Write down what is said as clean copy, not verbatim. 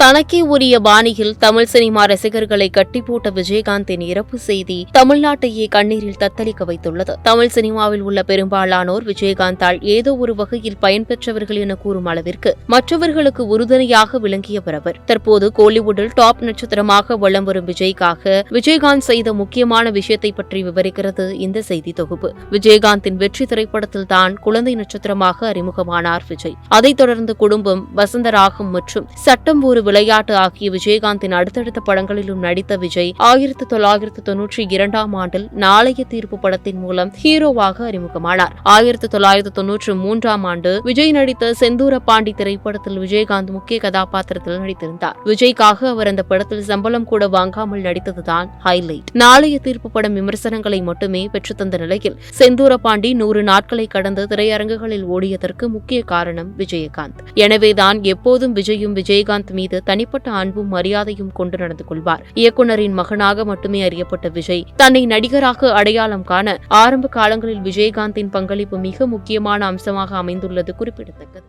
தனக்கே உரிய பாணியில் தமிழ் சினிமா ரசிகர்களை கட்டி போட்ட விஜயகாந்தின் இறப்பு செய்தி தமிழ்நாட்டையே கண்ணீரில் தத்தளிக்க வைத்துள்ளது. தமிழ் சினிமாவில் உள்ள பெரும்பாலானோர் விஜயகாந்தால் ஏதோ ஒரு வகையில் பயன்பெற்றவர்கள் என கூறும் அளவிற்கு மற்றவர்களுக்கு உறுதுணையாக விளங்கியவர் அவர். தற்போது கோலிவுட்டில் டாப் நட்சத்திரமாக வலம் வரும் விஜய்க்காக விஜயகாந்த் செய்த முக்கியமான விஷயத்தை பற்றி விவரிக்கிறது இந்த செய்தி தொகுப்பு. விஜயகாந்தின் வெற்றி திரைப்படத்தில் தான் குழந்தை நட்சத்திரமாக அறிமுகமானார் விஜய். அதைத் தொடர்ந்து குடும்பம், வசந்தராகம் மற்றும் சட்டம் ஒரு விளையாட்டு ஆகிய விஜயகாந்தின் அடுத்தடுத்த படங்களிலும் நடித்த விஜய் 1992 ஆண்டில் நாளைய தீர்ப்பு படத்தின் மூலம் ஹீரோவாக அறிமுகமானார். 1993 ஆண்டு விஜய் நடித்த செந்தூர பாண்டி திரைப்படத்தில் விஜயகாந்த் முக்கிய கதாபாத்திரத்தில் நடித்திருந்தார். விஜய்க்காக அவர் அந்த படத்தில் சம்பளம் கூட வாங்காமல் நடித்ததுதான் ஹைலைட். நாளைய தீர்ப்பு படம் விமர்சனங்களை மட்டுமே பெற்றுத்தந்த நிலையில் செந்தூர பாண்டி 100 நாட்களை கடந்து திரையரங்குகளில் ஓடியதற்கு முக்கிய காரணம் விஜயகாந்த். எனவேதான் எப்போதும் விஜயும் விஜயகாந்த் மீது தனிப்பட்ட அன்பும் மரியாதையும் கொண்டு நடந்து கொள்வார். இயக்குனரின் மகனாக மட்டுமே அறியப்பட்ட விஜய் தன்னை நடிகராக அடையாளம் காண ஆரம்ப காலங்களில் விஜயகாந்தின் பங்களிப்பு மிக முக்கியமான அம்சமாக அமைந்துள்ளது குறிப்பிடத்தக்கது.